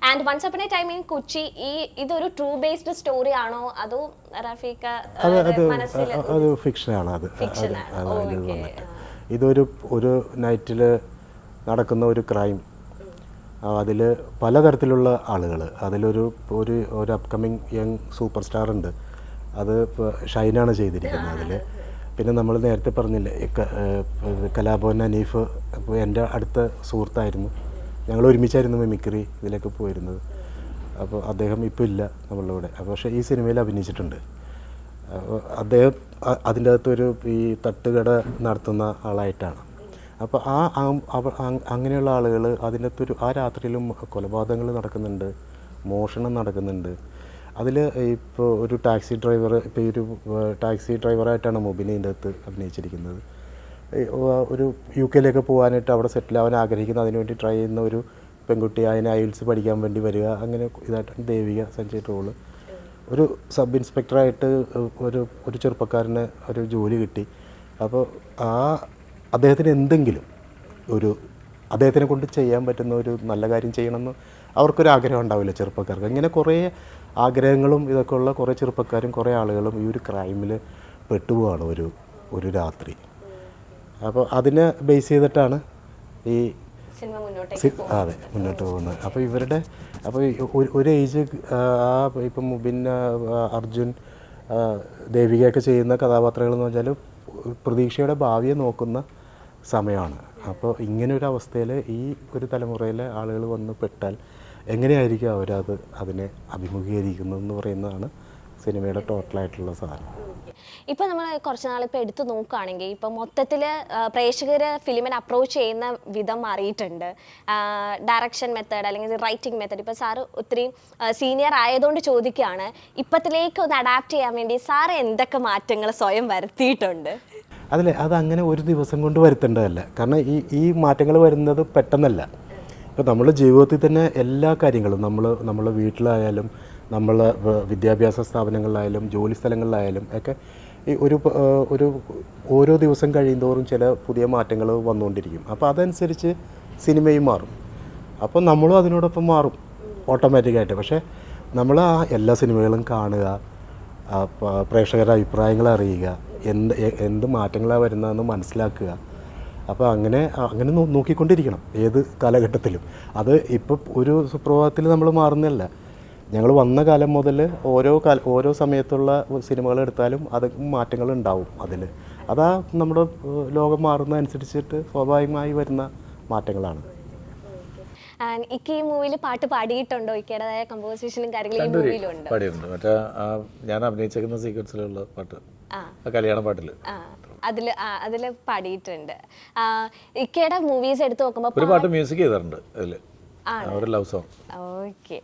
And once upon a time in Kochi ഇതൊരു true based story ആണോ അതോ റഫീഖ മനസ്സിൽ അത് ഫിക്ഷനാണ്. ഒരു നൈറ്റിൽ നടക്കുന്ന ഒരു ക്രൈം, അതിൽ പലതരത്തിലുള്ള ആളുകൾ, അതിലൊരു ഒരു അപ്കമിങ് യങ് സൂപ്പർ സ്റ്റാർ ഉണ്ട്, അത് ഷൈനാണ് ചെയ്തിരിക്കുന്നത് അതിൽ. പിന്നെ നമ്മൾ നേരത്തെ പറഞ്ഞില്ലേ കലാഭവൻ അനീഫ് എൻ്റെ അടുത്ത സുഹൃത്തായിരുന്നു, ഞങ്ങൾ ഒരുമിച്ചായിരുന്നു മിമിക്രി ഇതിലൊക്കെ പോയിരുന്നത്. അപ്പോൾ അദ്ദേഹം ഇപ്പോൾ ഇല്ല നമ്മളുടെ കൂടെ, പക്ഷേ ഈ സിനിമയിൽ അഭിനയിച്ചിട്ടുണ്ട്. അദ്ദേഹം അതിൻ്റെ അകത്തൊരു ഈ തട്ടുകട നടത്തുന്ന ആളായിട്ടാണ്. അപ്പോൾ അങ്ങനെയുള്ള ആളുകൾ അതിൻ്റെ അകത്തൊരു ആ രാത്രിയിലും കൊലപാതകങ്ങൾ നടക്കുന്നുണ്ട്, മോഷണം നടക്കുന്നുണ്ട്. അതിൽ ഇപ്പോൾ ഒരു ടാക്സി ഡ്രൈവർ, ഇപ്പോൾ ഈ ഒരു ടാക്സി ഡ്രൈവറായിട്ടാണ് മുബിൻ ഇതിൻ്റെ അകത്ത് അഭിനയിച്ചിരിക്കുന്നത്. ഒരു UK പോകാനായിട്ട് അവിടെ സെറ്റിൽ ആവാൻ ആഗ്രഹിക്കുന്ന, അതിനുവേണ്ടി ട്രൈ ചെയ്യുന്ന ഒരു പെൺകുട്ടി, അതിന് IELTS പഠിക്കാൻ വേണ്ടി വരിക, അങ്ങനെ ഇതായിട്ടാണ് ദേവിക സഞ്ജയ് റോള്. ഒരു സബ് ഇൻസ്പെക്ടറായിട്ട് ഒരു ചെറുപ്പക്കാരന് ഒരു ജോലി കിട്ടി. അപ്പോൾ അദ്ദേഹത്തിന് എന്തെങ്കിലും അദ്ദേഹത്തിനെ കൊണ്ട് ചെയ്യാൻ പറ്റുന്ന ഒരു നല്ല കാര്യം ചെയ്യണമെന്ന് അവർക്കൊരു ആഗ്രഹം ഉണ്ടാവില്ല ചെറുപ്പക്കാർക്ക്. ഇങ്ങനെ കുറേ ആഗ്രഹങ്ങളും ഇതൊക്കെ ഉള്ള കുറേ ചെറുപ്പക്കാരും കുറേ ആളുകളും ഈ ഒരു ക്രൈമിൽ പെട്ടുപോവാണ് ഒരു രാത്രി. അപ്പോൾ അതിനെ ബേസ് ചെയ്തിട്ടാണ് ഈ മുന്നോട്ട് പോകുന്നത്. അപ്പോൾ ഒരു ഏജ് ഇപ്പം മുബിൻ, അർജുൻ, ദേവികയൊക്കെ ചെയ്യുന്ന കഥാപാത്രങ്ങൾ എന്ന് വെച്ചാൽ പ്രതീക്ഷയുടെ ഭാവിയെ നോക്കുന്ന സമയമാണ്. അപ്പോൾ ഇങ്ങനൊരു അവസ്ഥയിൽ ഈ ഒരു തലമുറയിലെ ആളുകൾ വന്ന് പെട്ടാൽ എങ്ങനെയായിരിക്കും അതിനെ അഭിമുഖീകരിക്കുന്നതെന്ന് പറയുന്നതാണ് സിനിമയുടെ ടോട്ടലായിട്ടുള്ള സാധനം. ഇപ്പം നമ്മൾ കുറച്ച് നാളിപ്പോൾ എടുത്തു നോക്കുകയാണെങ്കിൽ ഇപ്പം മൊത്തത്തിൽ പ്രേക്ഷകർ ഫിലിമിനെ അപ്രോച്ച് ചെയ്യുന്ന വിധം മാറിയിട്ടുണ്ട്. ഡയറക്ഷൻ മെത്തേഡ് അല്ലെങ്കിൽ റൈറ്റിംഗ് മെത്തേഡ്. ഇപ്പോൾ സാറ് ഒത്തിരി സീനിയർ ആയതുകൊണ്ട് ചോദിക്കുകയാണ്, ഇപ്പത്തിലേക്ക് ഒന്ന് അഡാപ്റ്റ് ചെയ്യാൻ വേണ്ടി സാറ് എന്തൊക്കെ മാറ്റങ്ങൾ സ്വയം വരുത്തിയിട്ടുണ്ട്? അതങ്ങനെ ഒരു ദിവസം കൊണ്ട് വരുത്തേണ്ടതല്ല. കാരണം ഈ മാറ്റങ്ങൾ വരുന്നത് പെട്ടെന്നല്ല. ഇപ്പോൾ നമ്മൾ ജീവിതത്തിൽ തന്നെ എല്ലാ കാര്യങ്ങളും നമ്മൾ വീട്ടിലായാലും നമ്മൾ വിദ്യാഭ്യാസ സ്ഥാപനങ്ങളിലായാലും ജോലി സ്ഥലങ്ങളിലായാലും ഒക്കെ ഈ ഓരോ ദിവസം കഴിയുന്തോറും ചില പുതിയ മാറ്റങ്ങൾ വന്നുകൊണ്ടിരിക്കും. അപ്പോൾ അതനുസരിച്ച് സിനിമയും മാറും. അപ്പോൾ നമ്മളും അതിനോടൊപ്പം മാറും ഓട്ടോമാറ്റിക്കായിട്ട്. പക്ഷേ നമ്മൾ എല്ലാ സിനിമകളും കാണുക, പ്രേക്ഷകരുടെ അഭിപ്രായങ്ങൾ അറിയുക, എന്ത് മാറ്റങ്ങളാണ് വരുന്നതെന്ന് മനസ്സിലാക്കുക. അപ്പോൾ അങ്ങനെ നോക്കിക്കൊണ്ടിരിക്കണം ഏത് കാലഘട്ടത്തിലും. അത് ഇപ്പോൾ ഒരു സുപ്രഭാതത്തിൽ നമ്മൾ മാറുന്നതല്ല. ഞങ്ങൾ വന്ന കാലം മുതൽ ഓരോ സമയത്തുള്ള സിനിമകൾ എടുത്താലും അത് മാറ്റങ്ങൾ ഉണ്ടാവും. അതാ നമ്മുടെ ലോകം മാറുന്നതനുസരിച്ചിട്ട് സ്വാഭാവികമായി വരുന്ന മാറ്റങ്ങളാണ്. ഈ മൂവിയിൽ പാട്ട് പാടിയിട്ടുണ്ടോ? ഇക്കയുടേതായ കമ്പോസിഷനും കാര്യങ്ങളും ഈ മൂവിയിലുണ്ട്. പാടിയിട്ടുണ്ട്. മറ്റേ ഞാൻ അഭിനയിച്ചേക്കുന്ന സീക്വൻസിലുള്ള പാട്ട്, കല്യാണ പാട്ടിൽ അതിൽ പാടിയിട്ടുണ്ട്. ഇക്കയുടെ മൂവീസ് എടുത്ത് നോക്കുമ്പോൾ ഒരു പാട്ട് മ്യൂസിക് ചെയ്തിട്ടുണ്ട് അതിൽ, ഒരു ലവ് സോങ്. ഓക്കെ.